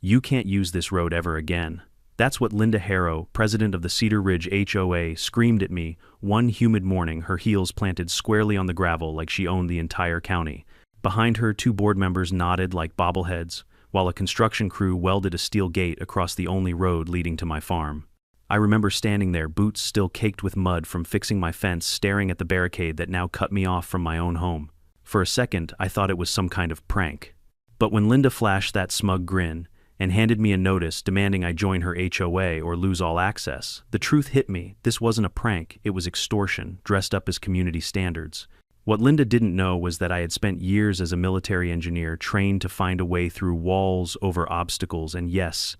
"You can't use this road ever again." That's what Linda Harrow, president of the Cedar Ridge HOA, screamed at me one humid morning, her heels planted squarely on the gravel like she owned the entire county. Behind her, two board members nodded like bobbleheads, while a construction crew welded a steel gate across the only road leading to my farm. I remember standing there, boots still caked with mud from fixing my fence, staring at the barricade that now cut me off from my own home. For a second, I thought it was some kind of prank. But when Linda flashed that smug grin and handed me a notice demanding I join her HOA or lose all access, the truth hit me. This wasn't a prank, it was extortion, dressed up as community standards. What Linda didn't know was that I had spent years as a military engineer, trained to find a way through walls, over obstacles, and yes,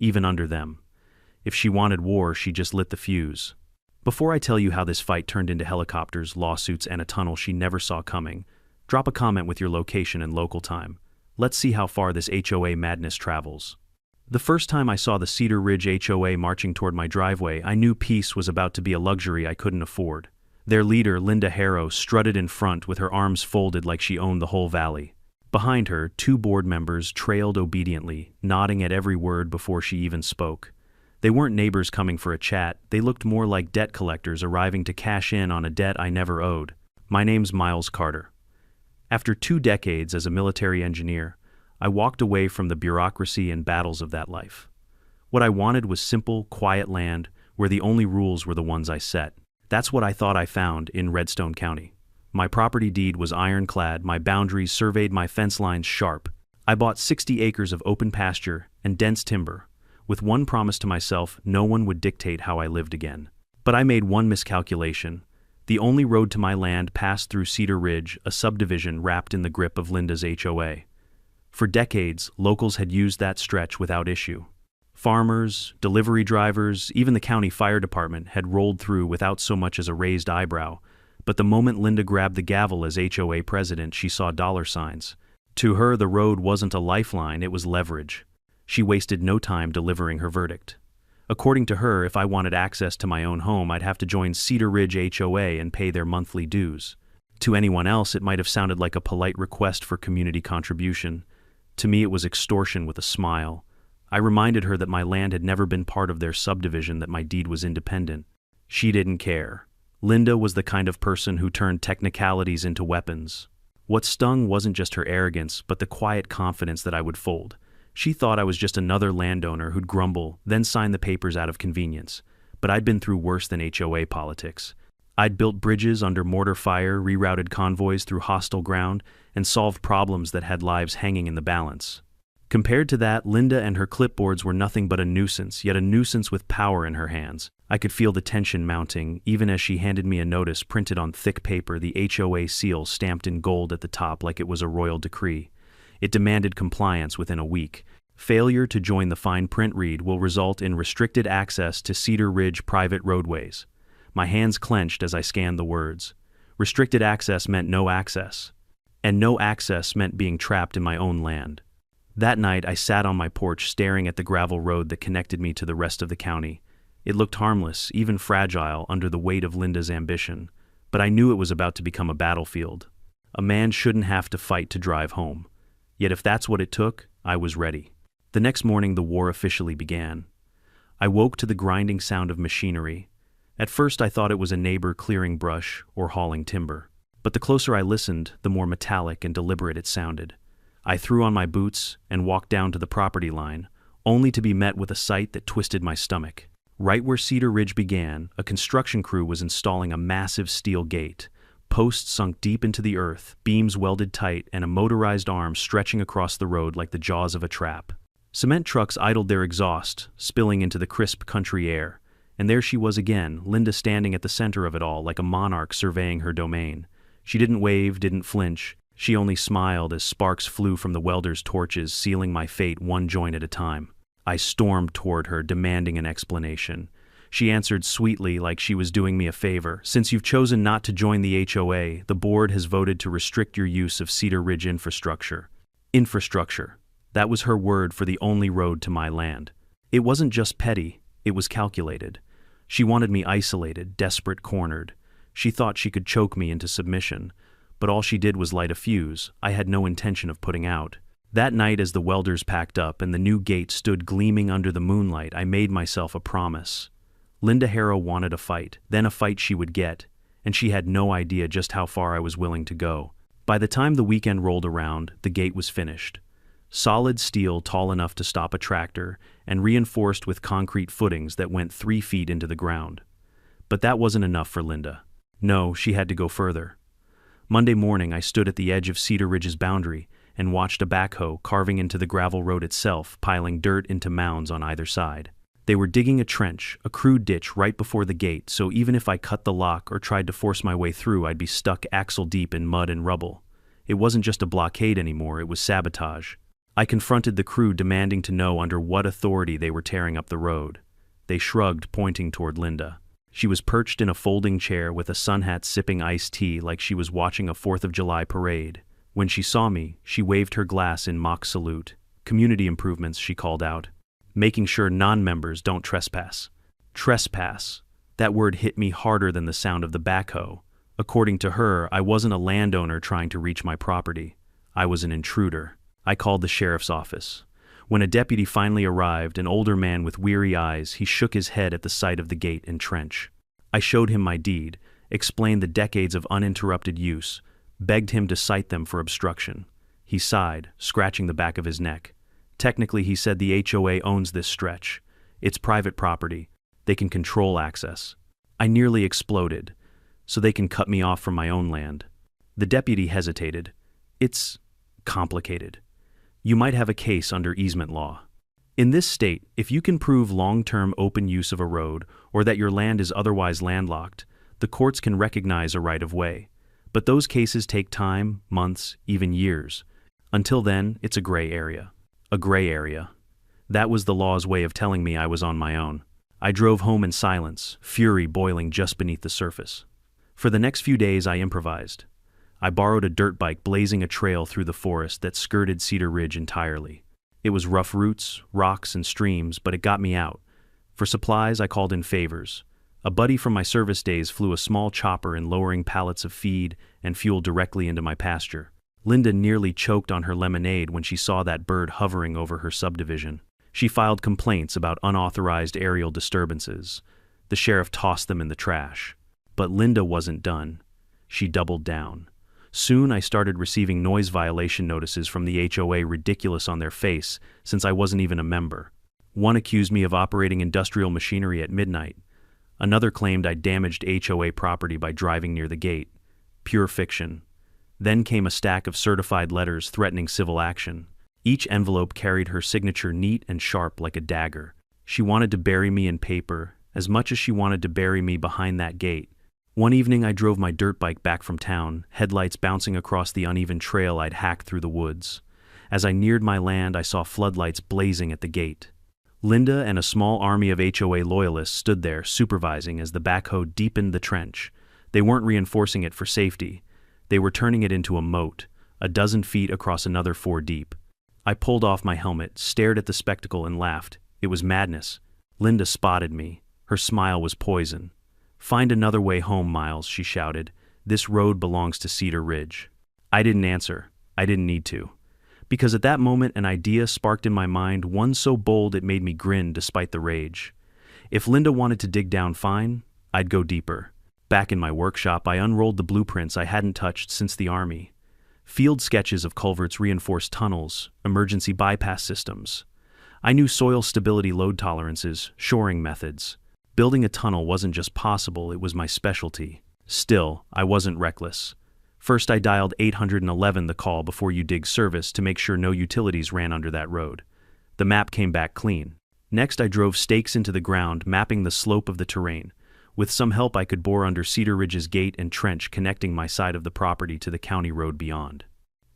even under them. If she wanted war, she just lit the fuse. Before I tell you how this fight turned into helicopters, lawsuits, and a tunnel she never saw coming, drop a comment with your location and local time. Let's see how far this HOA madness travels. The first time I saw the Cedar Ridge HOA marching toward my driveway, I knew peace was about to be a luxury I couldn't afford. Their leader, Linda Harrow, strutted in front with her arms folded like she owned the whole valley. Behind her, two board members trailed obediently, nodding at every word before she even spoke. They weren't neighbors coming for a chat, they looked more like debt collectors arriving to cash in on a debt I never owed. My name's Miles Carter. After 2 decades as a military engineer, I walked away from the bureaucracy and battles of that life. What I wanted was simple, quiet land where the only rules were the ones I set. That's what I thought I found in Redstone County. My property deed was ironclad, my boundaries surveyed, my fence lines sharp. I bought 60 acres of open pasture and dense timber, with one promise to myself: no one would dictate how I lived again. But I made one miscalculation. The only road to my land passed through Cedar Ridge, a subdivision wrapped in the grip of Linda's HOA. For decades, locals had used that stretch without issue. Farmers, delivery drivers, even the county fire department had rolled through without so much as a raised eyebrow. But the moment Linda grabbed the gavel as HOA president, she saw dollar signs. To her, the road wasn't a lifeline, it was leverage. She wasted no time delivering her verdict. According to her, if I wanted access to my own home, I'd have to join Cedar Ridge HOA and pay their monthly dues. To anyone else, it might have sounded like a polite request for community contribution. To me, it was extortion with a smile. I reminded her that my land had never been part of their subdivision, that my deed was independent. She didn't care. Linda was the kind of person who turned technicalities into weapons. What stung wasn't just her arrogance, but the quiet confidence that I would fold. She thought I was just another landowner who'd grumble, then sign the papers out of convenience. But I'd been through worse than HOA politics. I'd built bridges under mortar fire, rerouted convoys through hostile ground, and solved problems that had lives hanging in the balance. Compared to that, Linda and her clipboards were nothing but a nuisance, yet a nuisance with power in her hands. I could feel the tension mounting, even as she handed me a notice printed on thick paper, the HOA seal stamped in gold at the top like it was a royal decree. It demanded compliance within a week. Failure to join the fine print read will result in restricted access to Cedar Ridge private roadways. My hands clenched as I scanned the words. Restricted access meant no access. And no access meant being trapped in my own land. That night, I sat on my porch staring at the gravel road that connected me to the rest of the county. It looked harmless, even fragile, under the weight of Linda's ambition. But I knew it was about to become a battlefield. A man shouldn't have to fight to drive home. Yet if that's what it took, I was ready. The next morning, the war officially began. I woke to the grinding sound of machinery. At first, I thought it was a neighbor clearing brush or hauling timber. But the closer I listened, the more metallic and deliberate it sounded. I threw on my boots and walked down to the property line, only to be met with a sight that twisted my stomach. Right where Cedar Ridge began, a construction crew was installing a massive steel gate. Posts sunk deep into the earth, beams welded tight, and a motorized arm stretching across the road like the jaws of a trap. Cement trucks idled their exhaust, spilling into the crisp country air. And there she was again, Linda standing at the center of it all like a monarch surveying her domain. She didn't wave, didn't flinch. She only smiled as sparks flew from the welders' torches, sealing my fate one joint at a time. I stormed toward her, demanding an explanation. She answered sweetly, like she was doing me a favor. Since you've chosen not to join the HOA, the board has voted to restrict your use of Cedar Ridge infrastructure. Infrastructure. That was her word for the only road to my land. It wasn't just petty, it was calculated. She wanted me isolated, desperate, cornered. She thought she could choke me into submission. But all she did was light a fuse I had no intention of putting out. That night, as the welders packed up and the new gate stood gleaming under the moonlight, I made myself a promise. Linda Harrow wanted a fight, then a fight she would get, and she had no idea just how far I was willing to go. By the time the weekend rolled around, the gate was finished. Solid steel tall enough to stop a tractor and reinforced with concrete footings that went 3 feet into the ground. But that wasn't enough for Linda. No, she had to go further. Monday morning, I stood at the edge of Cedar Ridge's boundary and watched a backhoe carving into the gravel road itself, piling dirt into mounds on either side. They were digging a trench, a crude ditch right before the gate, so even if I cut the lock or tried to force my way through, I'd be stuck axle deep in mud and rubble. It wasn't just a blockade anymore, it was sabotage. I confronted the crew, demanding to know under what authority they were tearing up the road. They shrugged, pointing toward Linda. She was perched in a folding chair with a sun hat, sipping iced tea like she was watching a 4th of July parade. When she saw me, she waved her glass in mock salute. Community improvements, she called out. Making sure non-members don't trespass. Trespass. That word hit me harder than the sound of the backhoe. According to her, I wasn't a landowner trying to reach my property. I was an intruder. I called the sheriff's office. When a deputy finally arrived, an older man with weary eyes, he shook his head at the sight of the gate and trench. I showed him my deed, explained the decades of uninterrupted use, begged him to cite them for obstruction. He sighed, scratching the back of his neck. Technically, he said, the HOA owns this stretch. It's private property. They can control access. I nearly exploded. So they can cut me off from my own land. The deputy hesitated. It's complicated. You might have a case under easement law. In this state, if you can prove long-term open use of a road or that your land is otherwise landlocked, the courts can recognize a right-of-way. But those cases take time, months, even years. Until then, it's a gray area. A gray area. That was the law's way of telling me I was on my own. I drove home in silence, fury boiling just beneath the surface. For the next few days, I improvised. I borrowed a dirt bike, blazing a trail through the forest that skirted Cedar Ridge entirely. It was rough roots, rocks, and streams, but it got me out. For supplies, I called in favors. A buddy from my service days flew a small chopper in lowering pallets of feed and fuel directly into my pasture. Linda nearly choked on her lemonade when she saw that bird hovering over her subdivision. She filed complaints about unauthorized aerial disturbances. The sheriff tossed them in the trash. But Linda wasn't done. She doubled down. Soon I started receiving noise violation notices from the HOA, ridiculous on their face, since I wasn't even a member. One accused me of operating industrial machinery at midnight. Another claimed I damaged HOA property by driving near the gate. Pure fiction. Then came a stack of certified letters threatening civil action. Each envelope carried her signature neat and sharp like a dagger. She wanted to bury me in paper, as much as she wanted to bury me behind that gate. One evening I drove my dirt bike back from town, headlights bouncing across the uneven trail I'd hacked through the woods. As I neared my land, I saw floodlights blazing at the gate. Linda and a small army of HOA loyalists stood there, supervising as the backhoe deepened the trench. They weren't reinforcing it for safety. They were turning it into a moat, a dozen feet across another 4 deep. I pulled off my helmet, stared at the spectacle, and laughed. It was madness. Linda spotted me. Her smile was poison. "Find another way home, Miles," she shouted. "This road belongs to Cedar Ridge." I didn't answer. I didn't need to. Because at that moment an idea sparked in my mind, one so bold it made me grin despite the rage. If Linda wanted to dig down, fine. I'd go deeper. Back in my workshop, I unrolled the blueprints I hadn't touched since the Army. Field sketches of culverts, reinforced tunnels, emergency bypass systems. I knew soil stability, load tolerances, shoring methods. Building a tunnel wasn't just possible, it was my specialty. Still, I wasn't reckless. First, I dialed 811, the call before you dig service, to make sure no utilities ran under that road. The map came back clean. Next, I drove stakes into the ground, mapping the slope of the terrain. With some help, I could bore under Cedar Ridge's gate and trench connecting my side of the property to the county road beyond.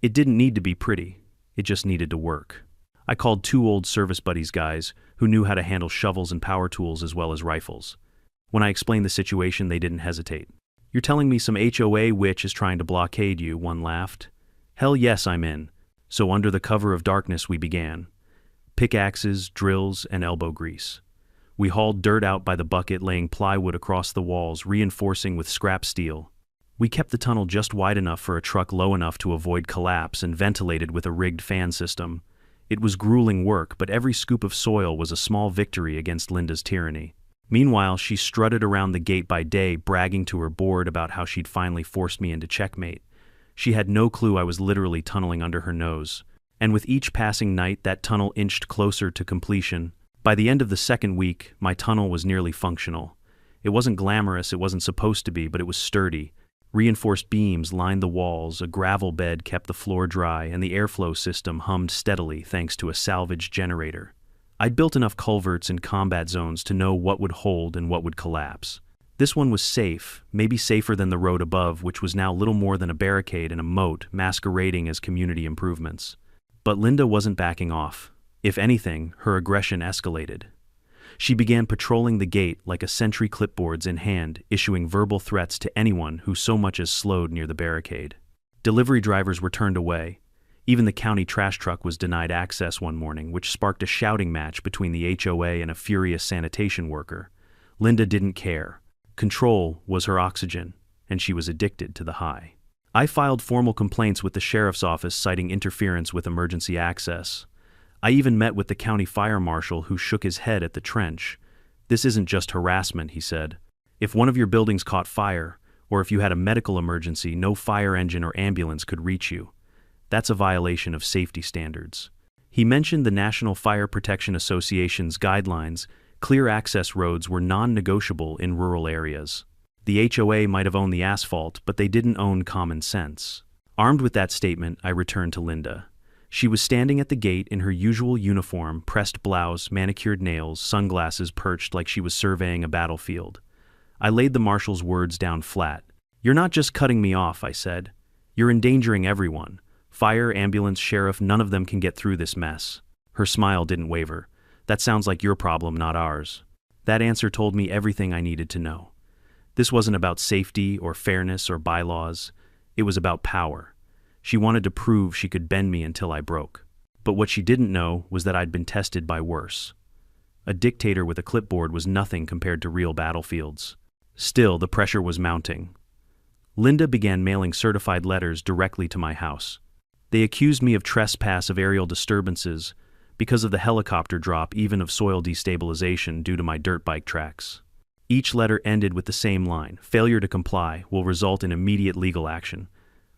It didn't need to be pretty. It just needed to work. I called 2 old service buddies, guys who knew how to handle shovels and power tools as well as rifles. When I explained the situation, they didn't hesitate. "You're telling me some HOA witch is trying to blockade you?" one laughed. "Hell yes, I'm in." So under the cover of darkness we began. Pickaxes, drills, and elbow grease. We hauled dirt out by the bucket, laying plywood across the walls, reinforcing with scrap steel. We kept the tunnel just wide enough for a truck low enough to avoid collapse and ventilated with a rigged fan system. It was grueling work, but every scoop of soil was a small victory against Linda's tyranny. Meanwhile, she strutted around the gate by day, bragging to her board about how she'd finally forced me into checkmate. She had no clue I was literally tunneling under her nose. And with each passing night, that tunnel inched closer to completion. By the end of the second week, my tunnel was nearly functional. It wasn't glamorous, it wasn't supposed to be, but it was sturdy. Reinforced beams lined the walls, a gravel bed kept the floor dry, and the airflow system hummed steadily thanks to a salvage generator. I'd built enough culverts in combat zones to know what would hold and what would collapse. This one was safe, maybe safer than the road above, which was now little more than a barricade and a moat masquerading as community improvements. But Linda wasn't backing off. If anything, her aggression escalated. She began patrolling the gate like a sentry, clipboards in hand, issuing verbal threats to anyone who so much as slowed near the barricade. Delivery drivers were turned away. Even the county trash truck was denied access one morning, which sparked a shouting match between the HOA and a furious sanitation worker. Linda didn't care. Control was her oxygen, and she was addicted to the high. I filed formal complaints with the sheriff's office citing interference with emergency access. I even met with the county fire marshal, who shook his head at the trench. "This isn't just harassment," he said. "If one of your buildings caught fire, or if you had a medical emergency, no fire engine or ambulance could reach you. That's a violation of safety standards." He mentioned the National Fire Protection Association's guidelines. Clear access roads were non-negotiable in rural areas. The HOA might have owned the asphalt, but they didn't own common sense. Armed with that statement, I returned to Linda. She was standing at the gate in her usual uniform, pressed blouse, manicured nails, sunglasses perched like she was surveying a battlefield. I laid the marshal's words down flat. "You're not just cutting me off," I said. "You're endangering everyone. Fire, ambulance, sheriff, none of them can get through this mess." Her smile didn't waver. "That sounds like your problem, not ours." That answer told me everything I needed to know. This wasn't about safety or fairness or bylaws. It was about power. She wanted to prove she could bend me until I broke. But what she didn't know was that I'd been tested by worse. A dictator with a clipboard was nothing compared to real battlefields. Still, the pressure was mounting. Linda began mailing certified letters directly to my house. They accused me of trespass, of aerial disturbances, because of the helicopter drop, even of soil destabilization due to my dirt bike tracks. Each letter ended with the same line: "Failure to comply will result in immediate legal action."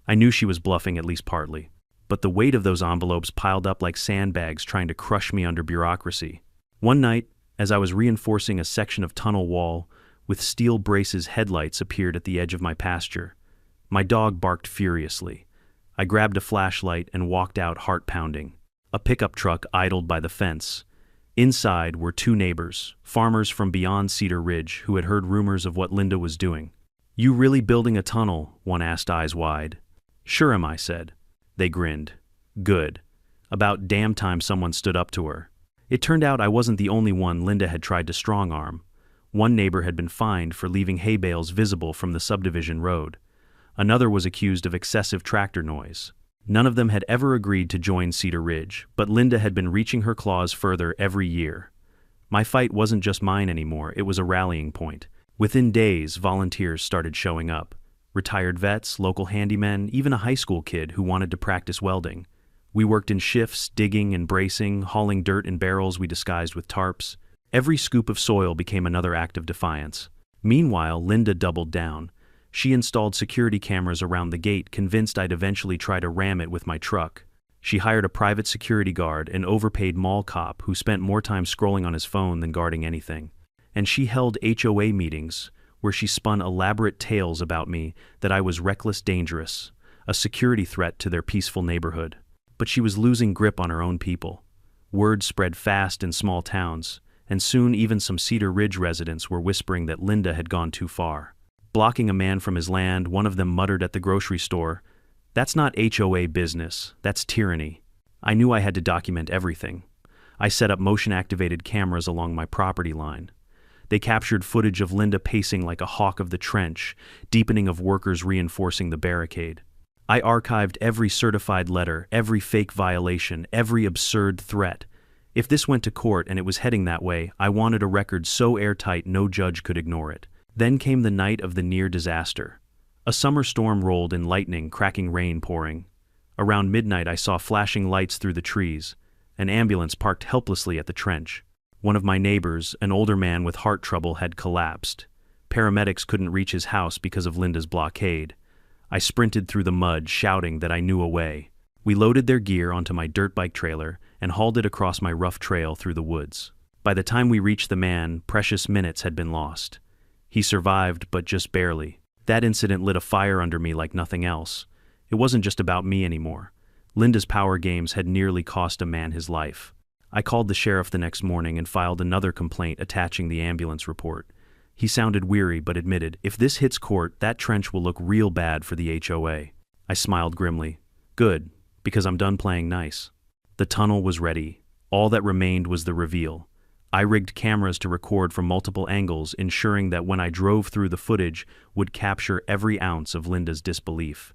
I knew she was bluffing, at least partly. But the weight of those envelopes piled up like sandbags, trying to crush me under bureaucracy. One night, as I was reinforcing a section of tunnel wall, with steel braces, headlights appeared at the edge of my pasture. My dog barked furiously. I grabbed a flashlight and walked out, heart pounding. A pickup truck idled by the fence. Inside were two neighbors, farmers from beyond Cedar Ridge, who had heard rumors of what Linda was doing. "You really building a tunnel?" one asked, eyes wide. "Sure am," I said. They grinned. Good. About damn time someone stood up to her. It turned out I wasn't the only one Linda had tried to strong-arm. One neighbor had been fined for leaving hay bales visible from the subdivision road. Another was accused of excessive tractor noise. None of them had ever agreed to join Cedar Ridge, but Linda had been reaching her claws further every year. My fight wasn't just mine anymore, it was a rallying point. Within days, volunteers started showing up. Retired vets, local handymen, even a high school kid who wanted to practice welding. We worked in shifts, digging and bracing, hauling dirt in barrels we disguised with tarps. Every scoop of soil became another act of defiance. Meanwhile, Linda doubled down. She installed security cameras around the gate, convinced I'd eventually try to ram it with my truck. She hired a private security guard, an overpaid mall cop who spent more time scrolling on his phone than guarding anything. And she held HOA meetings, where she spun elaborate tales about me, that I was reckless, dangerous, a security threat to their peaceful neighborhood. But she was losing grip on her own people. Word spread fast in small towns, and soon even some Cedar Ridge residents were whispering that Linda had gone too far. Blocking a man from his land, one of them muttered at the grocery store, "That's not HOA business, that's tyranny." I knew I had to document everything. I set up motion-activated cameras along my property line. They captured footage of Linda pacing like a hawk of the trench, deepening of workers reinforcing the barricade. I archived every certified letter, every fake violation, every absurd threat. If this went to court, and it was heading that way, I wanted a record so airtight no judge could ignore it. Then came the night of the near disaster. A summer storm rolled in lightning, cracking rain pouring. Around midnight I saw flashing lights through the trees. An ambulance parked helplessly at the trench. One of my neighbors, an older man with heart trouble, had collapsed. Paramedics couldn't reach his house because of Linda's blockade. I sprinted through the mud, shouting that I knew a way. We loaded their gear onto my dirt bike trailer and hauled it across my rough trail through the woods. By the time we reached the man, precious minutes had been lost. He survived, but just barely. That incident lit a fire under me like nothing else. It wasn't just about me anymore. Linda's power games had nearly cost a man his life. I called the sheriff the next morning and filed another complaint attaching the ambulance report. He sounded weary but admitted, "If this hits court, that trench will look real bad for the HOA." I smiled grimly. Good, because I'm done playing nice. The tunnel was ready. All that remained was the reveal. I rigged cameras to record from multiple angles, ensuring that when I drove through, the footage would capture every ounce of Linda's disbelief.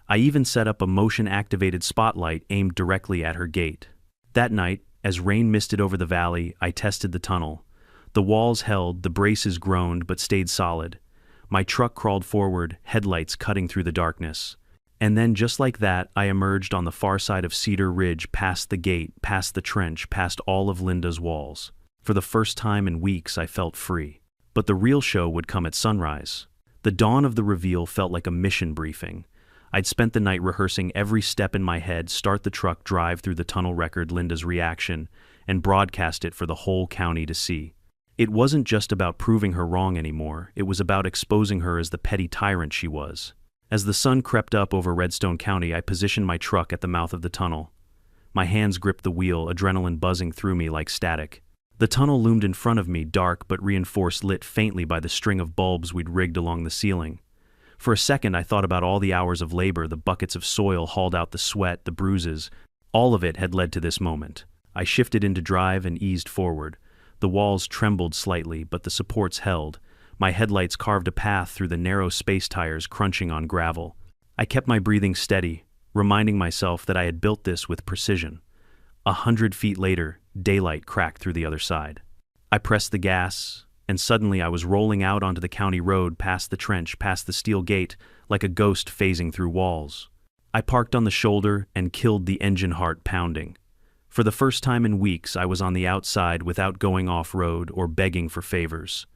I even set up a motion-activated spotlight aimed directly at her gate. That night, as rain misted over the valley, I tested the tunnel. The walls held, the braces groaned, but stayed solid. My truck crawled forward, headlights cutting through the darkness. And then, just like that, I emerged on the far side of Cedar Ridge, past the gate, past the trench, past all of Linda's walls. For the first time in weeks, I felt free. But the real show would come at sunrise. The dawn of the reveal felt like a mission briefing. I'd spent the night rehearsing every step in my head, start the truck, drive through the tunnel, record Linda's reaction, and broadcast it for the whole county to see. It wasn't just about proving her wrong anymore, it was about exposing her as the petty tyrant she was. As the sun crept up over Redstone County, I positioned my truck at the mouth of the tunnel. My hands gripped the wheel, adrenaline buzzing through me like static. The tunnel loomed in front of me, dark but reinforced, lit faintly by the string of bulbs we'd rigged along the ceiling. For a second, I thought about all the hours of labor, the buckets of soil hauled out, the sweat, the bruises. All of it had led to this moment. I shifted into drive and eased forward. The walls trembled slightly, but the supports held. My headlights carved a path through the narrow space tires, crunching on gravel. I kept my breathing steady, reminding myself that I had built this with precision. 100 feet later, daylight cracked through the other side. I pressed the gas, and suddenly I was rolling out onto the county road, past the trench, past the steel gate, like a ghost phasing through walls. I parked on the shoulder and killed the engine heart pounding. For the first time in weeks, I was on the outside without going off-road or begging for favors.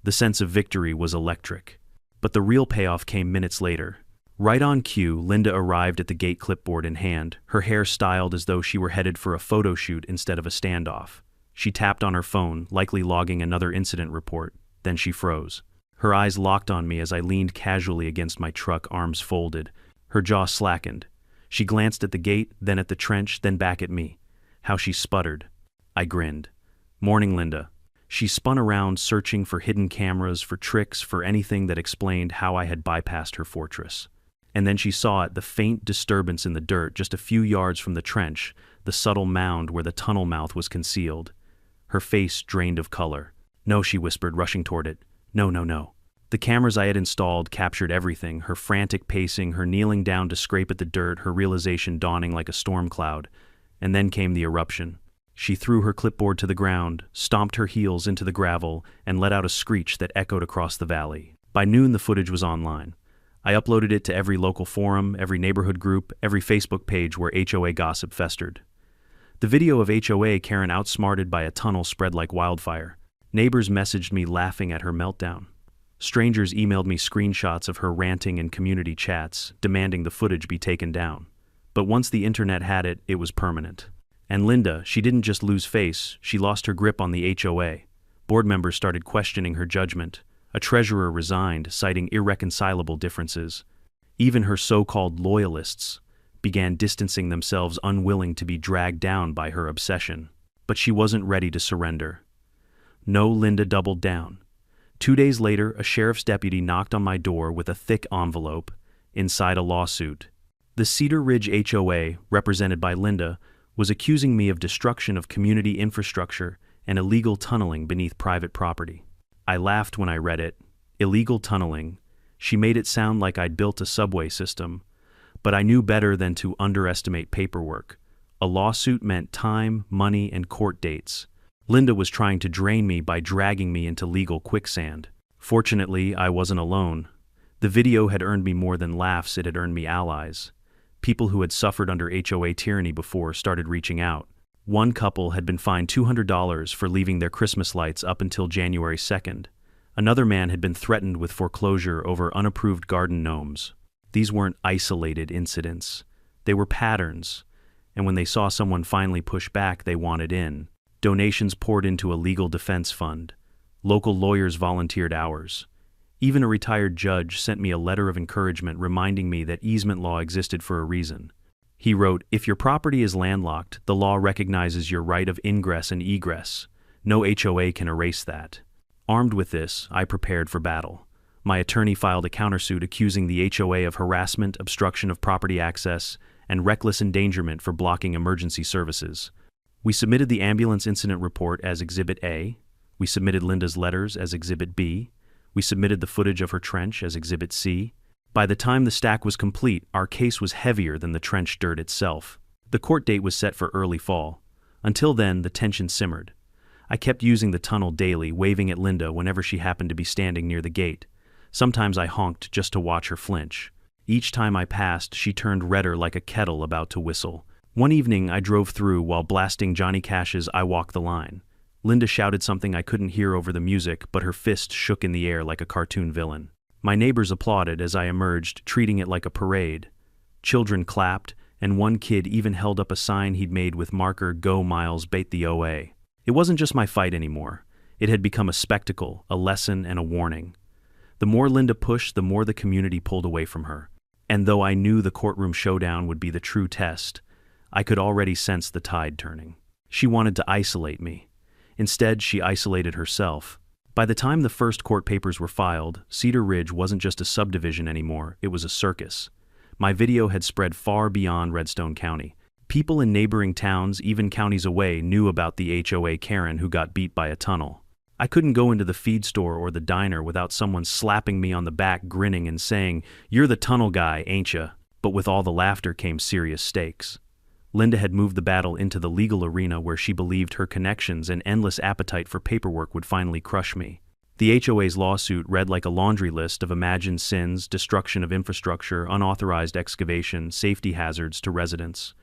The sense of victory was electric. But the real payoff came minutes later. Right on cue, Linda arrived at the gate, clipboard in hand, her hair styled as though she were headed for a photo shoot instead of a standoff. She tapped on her phone, likely logging another incident report. Then she froze. Her eyes locked on me as I leaned casually against my truck, arms folded. Her jaw slackened. She glanced at the gate, then at the trench, then back at me. How she sputtered. I grinned. "Morning, Linda." She spun around, searching for hidden cameras, for tricks, for anything that explained how I had bypassed her fortress. And then she saw it, the faint disturbance in the dirt just a few yards from the trench, the subtle mound where the tunnel mouth was concealed. Her face drained of color. "No," she whispered, rushing toward it. "No, no, no." The cameras I had installed captured everything, her frantic pacing, her kneeling down to scrape at the dirt, her realization dawning like a storm cloud. And then came the eruption. She threw her clipboard to the ground, stomped her heels into the gravel, and let out a screech that echoed across the valley. By noon, the footage was online. I uploaded it to every local forum, every neighborhood group, every Facebook page where HOA gossip festered. The video of HOA Karen outsmarted by a tunnel spread like wildfire. Neighbors messaged me laughing at her meltdown. Strangers emailed me screenshots of her ranting in community chats, demanding the footage be taken down. But once the internet had it, it was permanent. And Linda, she didn't just lose face, she lost her grip on the HOA. Board members started questioning her judgment. A treasurer resigned, citing irreconcilable differences. Even her so-called loyalists began distancing themselves, unwilling to be dragged down by her obsession. But she wasn't ready to surrender. No, Linda doubled down. 2 days later, a sheriff's deputy knocked on my door with a thick envelope, inside a lawsuit. The Cedar Ridge HOA, represented by Linda, was accusing me of destruction of community infrastructure and illegal tunneling beneath private property. I laughed when I read it. Illegal tunneling. She made it sound like I'd built a subway system. But I knew better than to underestimate paperwork. A lawsuit meant time, money, and court dates. Linda was trying to drain me by dragging me into legal quicksand. Fortunately, I wasn't alone. The video had earned me more than laughs, it had earned me allies. People who had suffered under HOA tyranny before started reaching out. One couple had been fined $200 for leaving their Christmas lights up until January 2nd. Another man had been threatened with foreclosure over unapproved garden gnomes. These weren't isolated incidents. They were patterns, and when they saw someone finally push back, they wanted in. Donations poured into a legal defense fund. Local lawyers volunteered hours. Even a retired judge sent me a letter of encouragement reminding me that easement law existed for a reason. He wrote, "If your property is landlocked, the law recognizes your right of ingress and egress. No HOA can erase that." Armed with this, I prepared for battle. My attorney filed a countersuit accusing the HOA of harassment, obstruction of property access, and reckless endangerment for blocking emergency services. We submitted the ambulance incident report as Exhibit A. We submitted Linda's letters as Exhibit B. We submitted the footage of her trench as Exhibit C. By the time the stack was complete, our case was heavier than the trench dirt itself. The court date was set for early fall. Until then, the tension simmered. I kept using the tunnel daily, waving at Linda whenever she happened to be standing near the gate. Sometimes I honked just to watch her flinch. Each time I passed, she turned redder like a kettle about to whistle. One evening, I drove through while blasting Johnny Cash's "I Walk the Line." Linda shouted something I couldn't hear over the music, but her fist shook in the air like a cartoon villain. My neighbors applauded as I emerged, treating it like a parade. Children clapped, and one kid even held up a sign he'd made with marker, "Go Miles, bait the OA." It wasn't just my fight anymore. It had become a spectacle, a lesson, and a warning. The more Linda pushed, the more the community pulled away from her. And though I knew the courtroom showdown would be the true test, I could already sense the tide turning. She wanted to isolate me. Instead, she isolated herself. By the time the first court papers were filed, Cedar Ridge wasn't just a subdivision anymore, it was a circus. My video had spread far beyond Redstone County. People in neighboring towns, even counties away, knew about the HOA Karen who got beat by a tunnel. I couldn't go into the feed store or the diner without someone slapping me on the back, grinning and saying, "You're the tunnel guy, ain't ya?" But with all the laughter came serious stakes. Linda had moved the battle into the legal arena where she believed her connections and endless appetite for paperwork would finally crush me. The HOA's lawsuit read like a laundry list of imagined sins, destruction of infrastructure, unauthorized excavation, safety hazards to residents.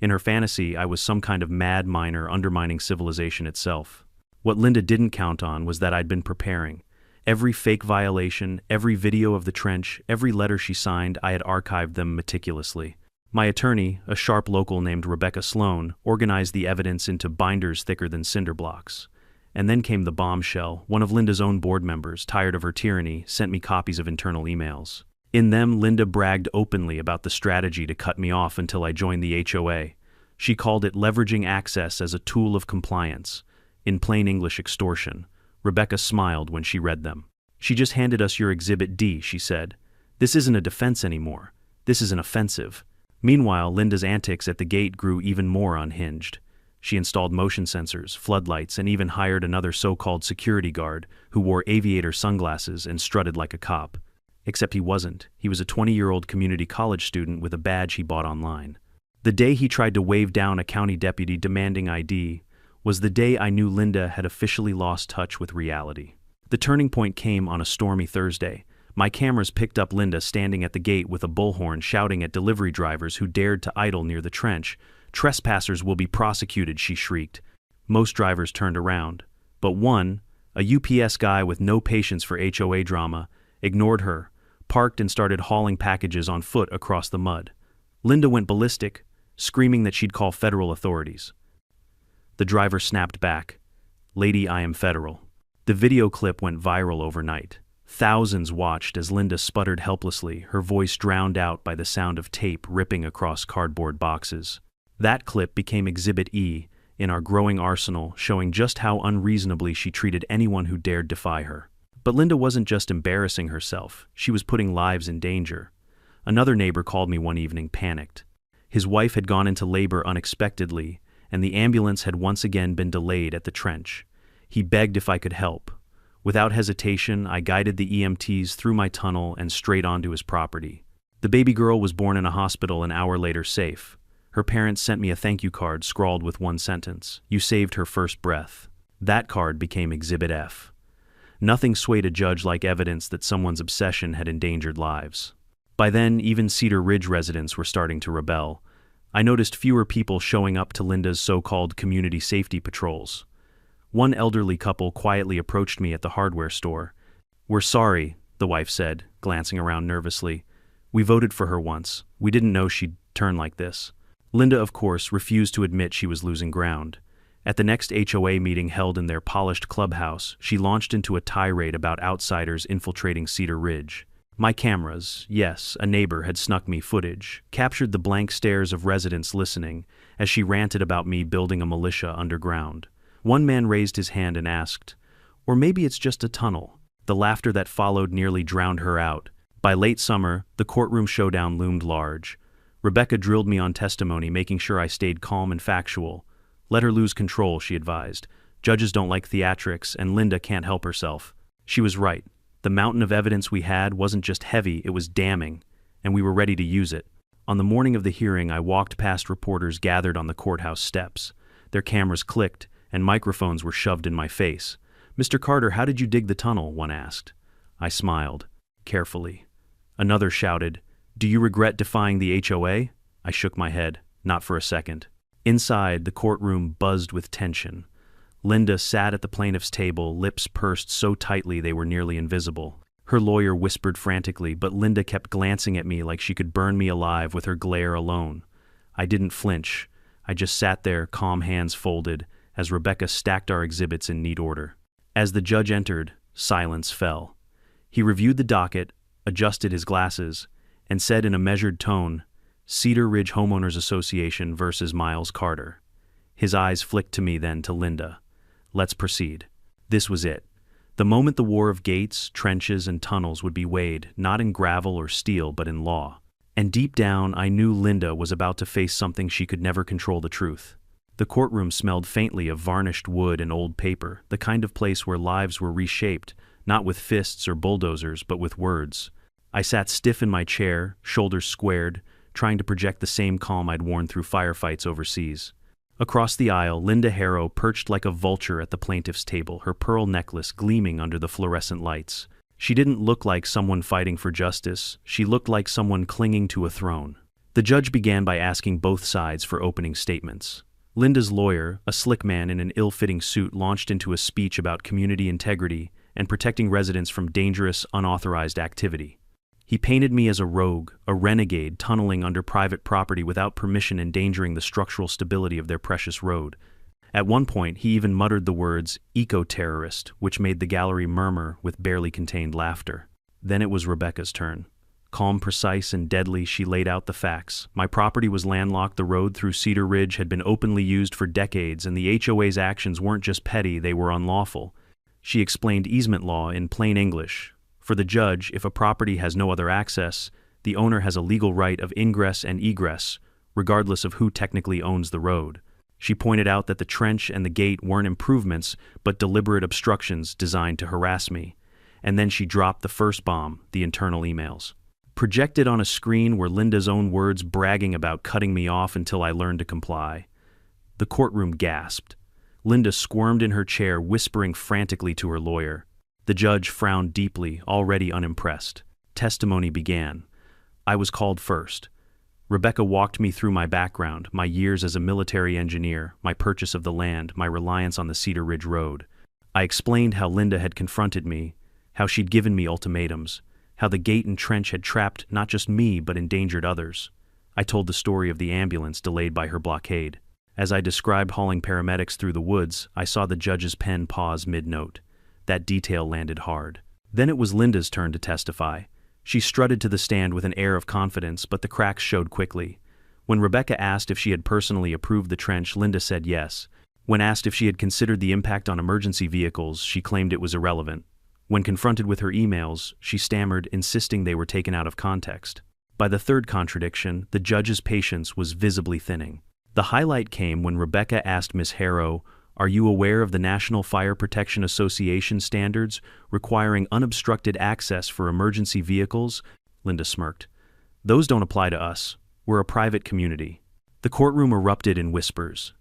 In her fantasy, I was some kind of mad miner undermining civilization itself. What Linda didn't count on was that I'd been preparing. Every fake violation, every video of the trench, every letter she signed, I had archived them meticulously. My attorney, a sharp local named Rebecca Sloan, organized the evidence into binders thicker than cinder blocks. And then came the bombshell. One of Linda's own board members, tired of her tyranny, sent me copies of internal emails. In them, Linda bragged openly about the strategy to cut me off until I joined the HOA. She called it leveraging access as a tool of compliance. In plain English, extortion. Rebecca smiled when she read them. "She just handed us your Exhibit D," she said. "This isn't a defense anymore. This is an offensive." Meanwhile, Linda's antics at the gate grew even more unhinged. She installed motion sensors, floodlights, and even hired another so-called security guard who wore aviator sunglasses and strutted like a cop. Except he wasn't. He was a 20-year-old community college student with a badge he bought online. The day he tried to wave down a county deputy demanding ID was the day I knew Linda had officially lost touch with reality. The turning point came on a stormy Thursday. My cameras picked up Linda standing at the gate with a bullhorn shouting at delivery drivers who dared to idle near the trench. "Trespassers will be prosecuted," she shrieked. Most drivers turned around, but one, a UPS guy with no patience for HOA drama, ignored her, parked and started hauling packages on foot across the mud. Linda went ballistic, screaming that she'd call federal authorities. The driver snapped back, "Lady, I am federal." The video clip went viral overnight. Thousands watched as Linda sputtered helplessly, her voice drowned out by the sound of tape ripping across cardboard boxes. That clip became Exhibit E in our growing arsenal, showing just how unreasonably she treated anyone who dared defy her. But Linda wasn't just embarrassing herself, she was putting lives in danger. Another neighbor called me one evening, panicked. His wife had gone into labor unexpectedly, and the ambulance had once again been delayed at the trench. He begged if I could help. Without hesitation, I guided the EMTs through my tunnel and straight onto his property. The baby girl was born in a hospital an hour later safe. Her parents sent me a thank you card scrawled with one sentence: "You saved her first breath." That card became Exhibit F. Nothing swayed a judge like evidence that someone's obsession had endangered lives. By then, even Cedar Ridge residents were starting to rebel. I noticed fewer people showing up to Linda's so-called community safety patrols. One elderly couple quietly approached me at the hardware store. "We're sorry," the wife said, glancing around nervously. "We voted for her once. We didn't know she'd turn like this." Linda, of course, refused to admit she was losing ground. At the next HOA meeting held in their polished clubhouse, she launched into a tirade about outsiders infiltrating Cedar Ridge. My cameras, yes, a neighbor had snuck me footage, captured the blank stares of residents listening as she ranted about me building a militia underground. One man raised his hand and asked, "Or maybe it's just a tunnel." The laughter that followed nearly drowned her out. By late summer, the courtroom showdown loomed large. Rebecca drilled me on testimony, making sure I stayed calm and factual. "Let her lose control," she advised. "Judges don't like theatrics, and Linda can't help herself." She was right. The mountain of evidence we had wasn't just heavy, it was damning, and we were ready to use it. On the morning of the hearing, I walked past reporters gathered on the courthouse steps. Their cameras clicked, and microphones were shoved in my face. "Mr. Carter, how did you dig the tunnel?" one asked. I smiled, carefully. Another shouted, "Do you regret defying the HOA?" I shook my head, not for a second. Inside, the courtroom buzzed with tension. Linda sat at the plaintiff's table, lips pursed so tightly they were nearly invisible. Her lawyer whispered frantically, but Linda kept glancing at me like she could burn me alive with her glare alone. I didn't flinch. I just sat there, calm hands folded, as Rebecca stacked our exhibits in neat order. As the judge entered, silence fell. He reviewed the docket, adjusted his glasses, and said in a measured tone, "Cedar Ridge Homeowners Association versus Miles Carter." His eyes flicked to me, then to Linda. "Let's proceed." This was it. The moment the war of gates, trenches, and tunnels would be weighed, not in gravel or steel, but in law. And deep down, I knew Linda was about to face something she could never control: the truth. The courtroom smelled faintly of varnished wood and old paper, the kind of place where lives were reshaped, not with fists or bulldozers, but with words. I sat stiff in my chair, shoulders squared, trying to project the same calm I'd worn through firefights overseas. Across the aisle, Linda Harrow perched like a vulture at the plaintiff's table, her pearl necklace gleaming under the fluorescent lights. She didn't look like someone fighting for justice, she looked like someone clinging to a throne. The judge began by asking both sides for opening statements. Linda's lawyer, a slick man in an ill-fitting suit, launched into a speech about community integrity and protecting residents from dangerous, unauthorized activity. He painted me as a rogue, a renegade tunneling under private property without permission, endangering the structural stability of their precious road. At one point, he even muttered the words "eco-terrorist," which made the gallery murmur with barely contained laughter. Then it was Rebecca's turn. Calm, precise, and deadly, she laid out the facts. My property was landlocked, the road through Cedar Ridge had been openly used for decades, and the HOA's actions weren't just petty, they were unlawful. She explained easement law in plain English. For the judge, if a property has no other access, the owner has a legal right of ingress and egress, regardless of who technically owns the road. She pointed out that the trench and the gate weren't improvements, but deliberate obstructions designed to harass me. And then she dropped the first bomb, the internal emails. Projected on a screen were Linda's own words bragging about cutting me off until I learned to comply. The courtroom gasped. Linda squirmed in her chair, whispering frantically to her lawyer. The judge frowned deeply, already unimpressed. Testimony began. I was called first. Rebecca walked me through my background, my years as a military engineer, my purchase of the land, my reliance on the Cedar Ridge Road. I explained how Linda had confronted me, how she'd given me ultimatums, how the gate and trench had trapped not just me but endangered others. I told the story of the ambulance delayed by her blockade. As I described hauling paramedics through the woods, I saw the judge's pen pause mid-note. That detail landed hard. Then it was Linda's turn to testify. She strutted to the stand with an air of confidence, but the cracks showed quickly. When Rebecca asked if she had personally approved the trench, Linda said yes. When asked if she had considered the impact on emergency vehicles, she claimed it was irrelevant. When confronted with her emails, she stammered, insisting they were taken out of context. By the third contradiction, the judge's patience was visibly thinning. The highlight came when Rebecca asked Ms. Harrow, "Are you aware of the National Fire Protection Association standards requiring unobstructed access for emergency vehicles?" Linda smirked. "Those don't apply to us. We're a private community." The courtroom erupted in whispers.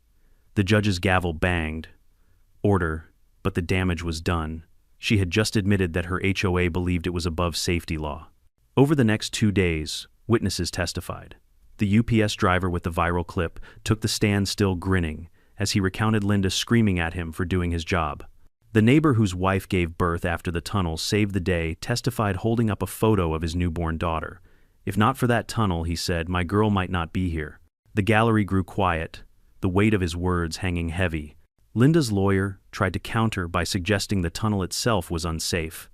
The judge's gavel banged. Order, but the damage was done. She had just admitted that her HOA believed it was above safety law. Over the next 2 days, witnesses testified. The UPS driver with the viral clip took the stand still grinning as he recounted Linda screaming at him for doing his job. The neighbor whose wife gave birth after the tunnel saved the day testified holding up a photo of his newborn daughter. If not for that tunnel, he said, my girl might not be here. The gallery grew quiet, the weight of his words hanging heavy. Linda's lawyer tried to counter by suggesting the tunnel itself was unsafe,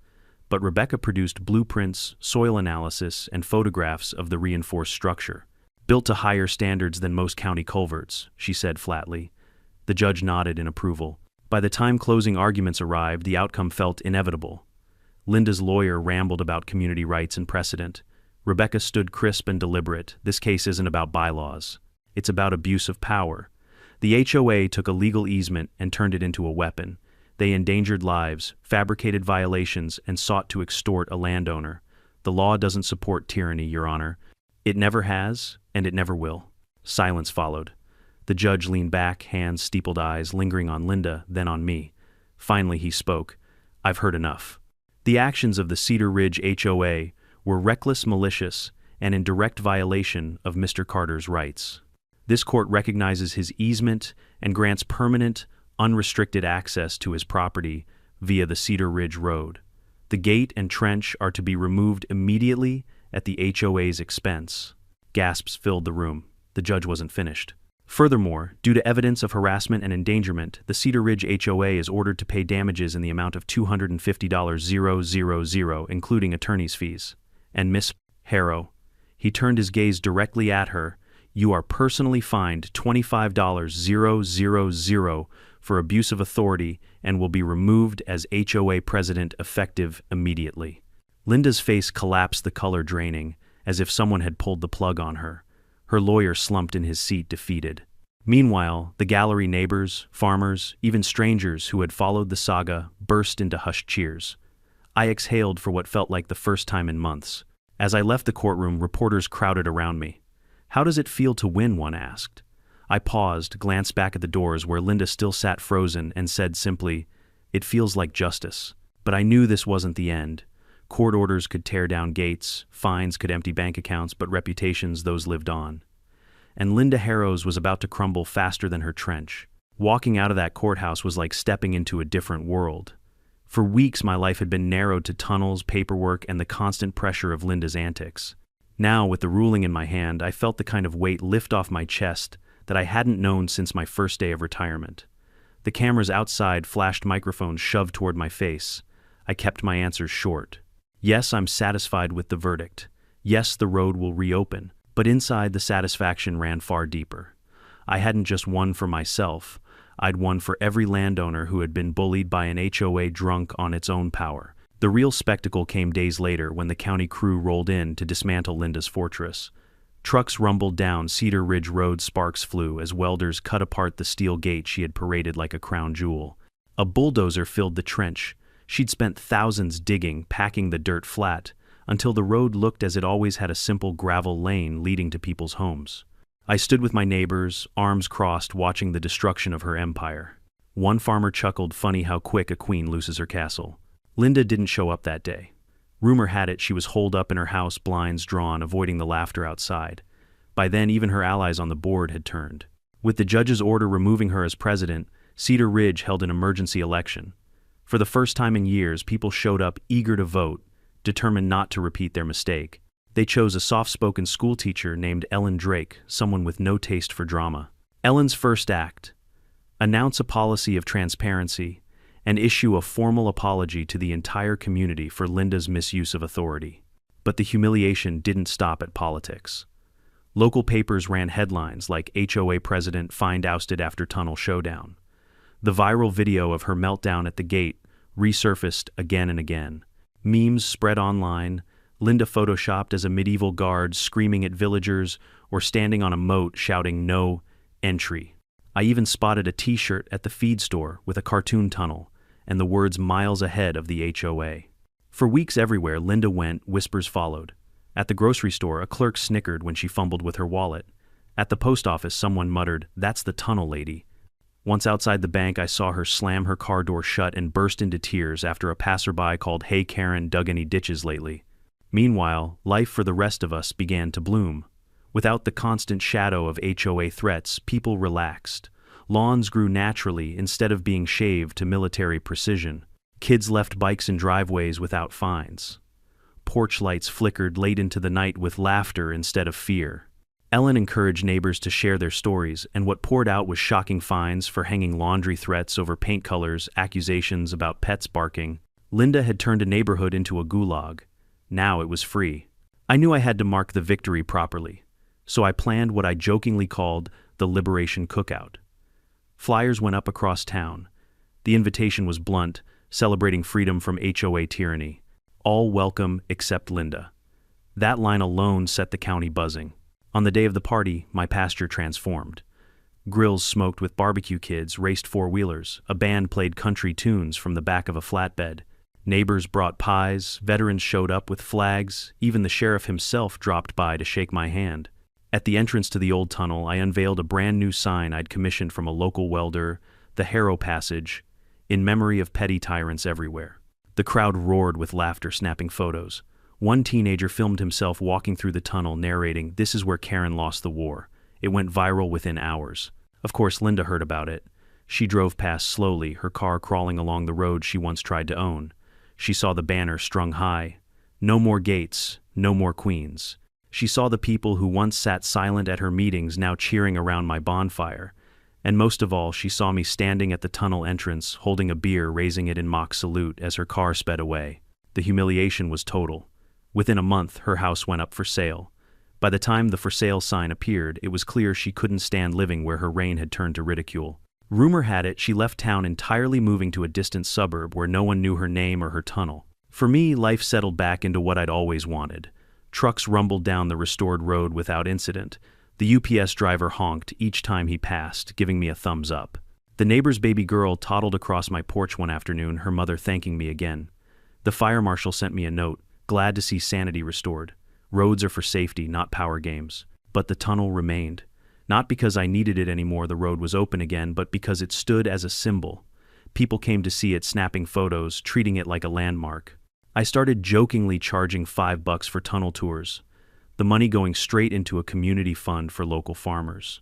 but Rebecca produced blueprints, soil analysis, and photographs of the reinforced structure. Built to higher standards than most county culverts, she said flatly. The judge nodded in approval. By the time closing arguments arrived, the outcome felt inevitable. Linda's lawyer rambled about community rights and precedent. Rebecca stood crisp and deliberate. This case isn't about bylaws. It's about abuse of power. The HOA took a legal easement and turned it into a weapon. They endangered lives, fabricated violations, and sought to extort a landowner. The law doesn't support tyranny, Your Honor. It never has, and it never will. Silence followed. The judge leaned back, hands, steepled eyes, lingering on Linda, then on me. Finally he spoke. I've heard enough. The actions of the Cedar Ridge HOA were reckless, malicious, and in direct violation of Mr. Carter's rights. This court recognizes his easement and grants permanent, unrestricted access to his property via the Cedar Ridge Road. The gate and trench are to be removed immediately at the HOA's expense. Gasps filled the room. The judge wasn't finished. Furthermore, due to evidence of harassment and endangerment, the Cedar Ridge HOA is ordered to pay damages in the amount of $250,000, including attorney's fees. And Miss Harrow, he turned his gaze directly at her, you are personally fined $25,000 for abuse of authority and will be removed as HOA president effective immediately. Linda's face collapsed, the color draining, as if someone had pulled the plug on her. Her lawyer slumped in his seat, defeated. Meanwhile, the gallery neighbors, farmers, even strangers who had followed the saga burst into hushed cheers. I exhaled for what felt like the first time in months. As I left the courtroom, reporters crowded around me. How does it feel to win? One asked. I paused, glanced back at the doors where Linda still sat frozen, and said simply, it feels like justice. But I knew this wasn't the end. Court orders could tear down gates, fines could empty bank accounts, but reputations, those lived on. And Linda Harrow's was about to crumble faster than her trench. Walking out of that courthouse was like stepping into a different world. For weeks my life had been narrowed to tunnels, paperwork, and the constant pressure of Linda's antics. Now, with the ruling in my hand, I felt the kind of weight lift off my chest that I hadn't known since my first day of retirement. The cameras outside flashed microphones shoved toward my face. I kept my answers short. Yes, I'm satisfied with the verdict. Yes, the road will reopen. But inside, the satisfaction ran far deeper. I hadn't just won for myself. I'd won for every landowner who had been bullied by an HOA drunk on its own power. The real spectacle came days later when the county crew rolled in to dismantle Linda's fortress. Trucks rumbled down Cedar Ridge Road, sparks flew as welders cut apart the steel gate she had paraded like a crown jewel. A bulldozer filled the trench. She'd spent thousands digging, packing the dirt flat, until the road looked as it always had, a simple gravel lane leading to people's homes. I stood with my neighbors, arms crossed, watching the destruction of her empire. One farmer chuckled, funny how quick a queen loses her castle. Linda didn't show up that day. Rumor had it she was holed up in her house, blinds drawn, avoiding the laughter outside. By then, even her allies on the board had turned. With the judge's order removing her as president, Cedar Ridge held an emergency election. For the first time in years, people showed up eager to vote, determined not to repeat their mistake. They chose a soft-spoken schoolteacher named Ellen Drake, someone with no taste for drama. Ellen's first act: announce a policy of transparency and issue a formal apology to the entire community for Linda's misuse of authority. But the humiliation didn't stop at politics. Local papers ran headlines like HOA president fined, ousted after tunnel showdown. The viral video of her meltdown at the gate resurfaced again and again. Memes spread online, Linda photoshopped as a medieval guard screaming at villagers or standing on a moat shouting "No entry." I even spotted a t-shirt at the feed store with a cartoon tunnel and the words "miles ahead" of the HOA. For weeks everywhere Linda went, whispers followed. At the grocery store, a clerk snickered when she fumbled with her wallet. At the post office, someone muttered, "That's the tunnel lady." Once outside the bank, I saw her slam her car door shut and burst into tears after a passerby called, "Hey Karen, dug any ditches lately?" Meanwhile, life for the rest of us began to bloom. Without the constant shadow of HOA threats, people relaxed. Lawns grew naturally instead of being shaved to military precision. Kids left bikes in driveways without fines. Porch lights flickered late into the night with laughter instead of fear. Ellen encouraged neighbors to share their stories, and what poured out was shocking fines for hanging laundry threats over paint colors, accusations about pets barking. Linda had turned a neighborhood into a gulag. Now it was free. I knew I had to mark the victory properly, so I planned what I jokingly called the Liberation Cookout. Flyers went up across town. The invitation was blunt, celebrating freedom from HOA tyranny. All welcome except Linda. That line alone set the county buzzing. On the day of the party, my pasture transformed. Grills smoked with barbecue kids raced four-wheelers. A band played country tunes from the back of a flatbed. Neighbors brought pies, veterans showed up with flags, even the sheriff himself dropped by to shake my hand. At the entrance to the old tunnel, I unveiled a brand new sign I'd commissioned from a local welder, the Harrow Passage, in memory of petty tyrants everywhere. The crowd roared with laughter, snapping photos. One teenager filmed himself walking through the tunnel, narrating, "This is where Karen lost the war." It went viral within hours. Of course, Linda heard about it. She drove past slowly, her car crawling along the road she once tried to own. She saw the banner strung high. No more Gates, no more Queens. She saw the people who once sat silent at her meetings now cheering around my bonfire. And most of all, she saw me standing at the tunnel entrance, holding a beer, raising it in mock salute as her car sped away. The humiliation was total. Within a month, her house went up for sale. By the time the for sale sign appeared, it was clear she couldn't stand living where her reign had turned to ridicule. Rumor had it she left town entirely, moving to a distant suburb where no one knew her name or her tunnel. For me, life settled back into what I'd always wanted. Trucks rumbled down the restored road without incident. The UPS driver honked each time he passed, giving me a thumbs up. The neighbor's baby girl toddled across my porch one afternoon, her mother thanking me again. The fire marshal sent me a note, glad to see sanity restored. Roads are for safety, not power games. But the tunnel remained. Not because I needed it anymore, the road was open again, but because it stood as a symbol. People came to see it, snapping photos, treating it like a landmark. I started jokingly charging $5 for tunnel tours, the money going straight into a community fund for local farmers.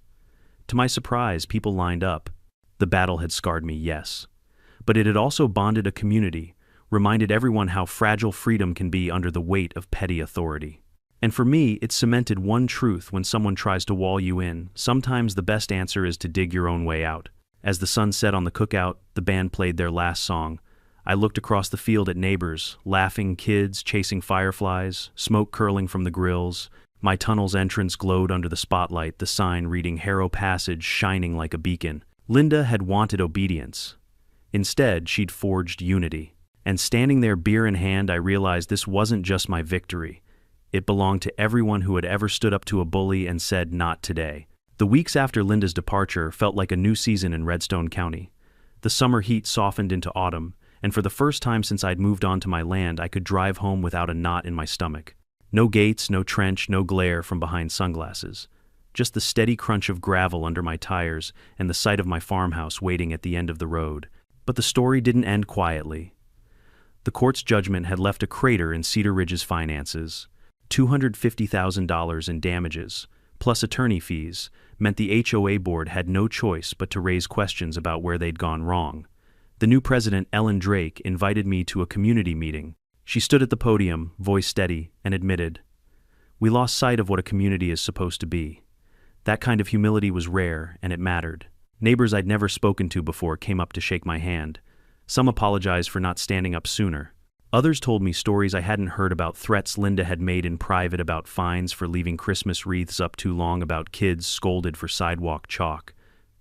To my surprise, people lined up. The battle had scarred me, yes. But it had also bonded a community, reminded everyone how fragile freedom can be under the weight of petty authority. And for me, it cemented one truth: when someone tries to wall you in, sometimes the best answer is to dig your own way out. As the sun set on the cookout, the band played their last song. I looked across the field at neighbors, laughing kids chasing fireflies, smoke curling from the grills. My tunnel's entrance glowed under the spotlight, the sign reading Harrow Passage shining like a beacon. Linda had wanted obedience. Instead, she'd forged unity. And standing there, beer in hand, I realized this wasn't just my victory. It belonged to everyone who had ever stood up to a bully and said, "Not today." The weeks after Linda's departure felt like a new season in Redstone County. The summer heat softened into autumn, and for the first time since I'd moved onto my land, I could drive home without a knot in my stomach. No gates, no trench, no glare from behind sunglasses. Just the steady crunch of gravel under my tires and the sight of my farmhouse waiting at the end of the road. But the story didn't end quietly. The court's judgment had left a crater in Cedar Ridge's finances. $250,000 in damages, plus attorney fees, meant the HOA board had no choice but to raise questions about where they'd gone wrong. The new president, Ellen Drake, invited me to a community meeting. She stood at the podium, voice steady, and admitted, "We lost sight of what a community is supposed to be." That kind of humility was rare, and it mattered. Neighbors I'd never spoken to before came up to shake my hand. Some apologized for not standing up sooner. Others told me stories I hadn't heard about threats Linda had made in private, about fines for leaving Christmas wreaths up too long, about kids scolded for sidewalk chalk.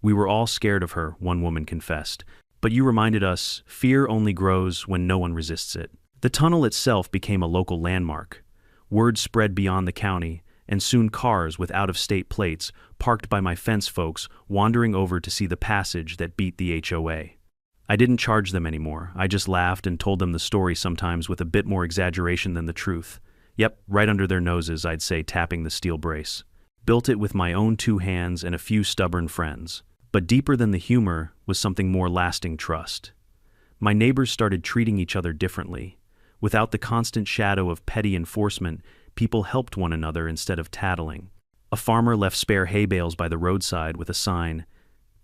"We were all scared of her," one woman confessed. "But you reminded us, fear only grows when no one resists it." The tunnel itself became a local landmark. Word spread beyond the county, and soon cars with out-of-state plates, parked by my fence folks, wandering over to see the passage that beat the HOA. I didn't charge them anymore. I just laughed and told them the story, sometimes with a bit more exaggeration than the truth. Yep, right under their noses, I'd say, tapping the steel brace. Built it with my own 2 hands and a few stubborn friends. But deeper than the humor was something more lasting: trust. My neighbors started treating each other differently. Without the constant shadow of petty enforcement, people helped one another instead of tattling. A farmer left spare hay bales by the roadside with a sign,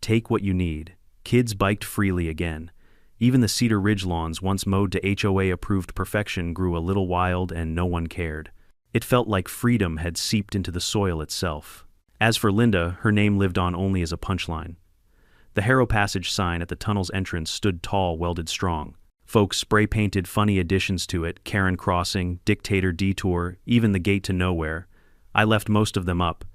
"Take what you need." Kids biked freely again. Even the Cedar Ridge lawns, once mowed to HOA-approved perfection, grew a little wild, and no one cared. It felt like freedom had seeped into the soil itself. As for Linda, her name lived on only as a punchline. The Harrow Passage sign at the tunnel's entrance stood tall, welded strong. Folks spray-painted funny additions to it: Karen Crossing, Dictator Detour, even the Gate to Nowhere. I left most of them up.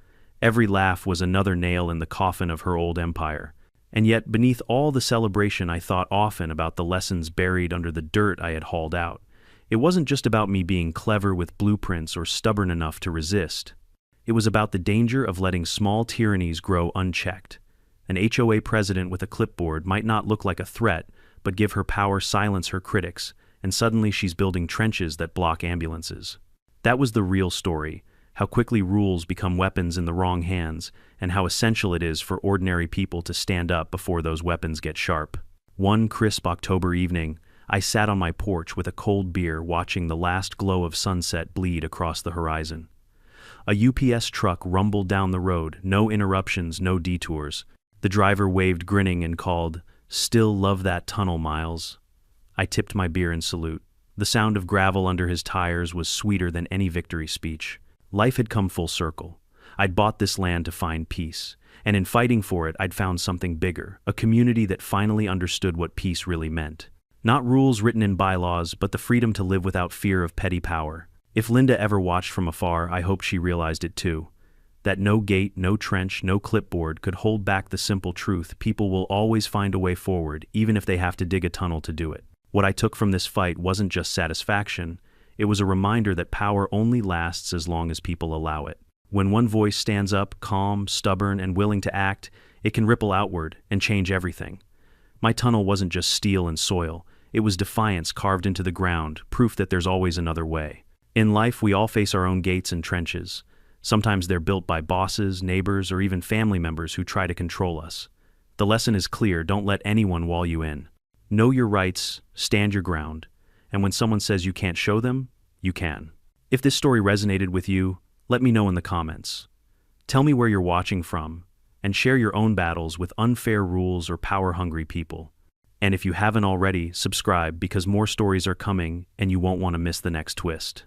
Every laugh was another nail in the coffin of her old empire. And yet, beneath all the celebration, I thought often about the lessons buried under the dirt I had hauled out. It wasn't just about me being clever with blueprints or stubborn enough to resist. It was about the danger of letting small tyrannies grow unchecked. An HOA president with a clipboard might not look like a threat, but give her power silence her critics, and suddenly she's building trenches that block ambulances. That was the real story: how quickly rules become weapons in the wrong hands, and how essential it is for ordinary people to stand up before those weapons get sharp. One crisp October evening, I sat on my porch with a cold beer, watching the last glow of sunset bleed across the horizon. A UPS truck rumbled down the road, no interruptions, no detours. The driver waved, grinning, and called, "Still love that tunnel, Miles." I tipped my beer in salute. The sound of gravel under his tires was sweeter than any victory speech. Life had come full circle. I'd bought this land to find peace, and in fighting for it, I'd found something bigger: a community that finally understood what peace really meant. Not rules written in bylaws, but the freedom to live without fear of petty power. If Linda ever watched from afar, I hope she realized it too. That no gate, no trench, no clipboard could hold back the simple truth: people will always find a way forward, even if they have to dig a tunnel to do it. What I took from this fight wasn't just satisfaction. It was a reminder that power only lasts as long as people allow it. When one voice stands up, calm, stubborn, and willing to act, it can ripple outward and change everything. My tunnel wasn't just steel and soil. It was defiance carved into the ground, proof that there's always another way. In life, we all face our own gates and trenches. Sometimes they're built by bosses, neighbors, or even family members who try to control us. The lesson is clear: don't let anyone wall you in. Know your rights, stand your ground, and when someone says you can't show them, you can. If this story resonated with you, let me know in the comments. Tell me where you're watching from, and share your own battles with unfair rules or power-hungry people. And if you haven't already, subscribe, because more stories are coming and you won't want to miss the next twist.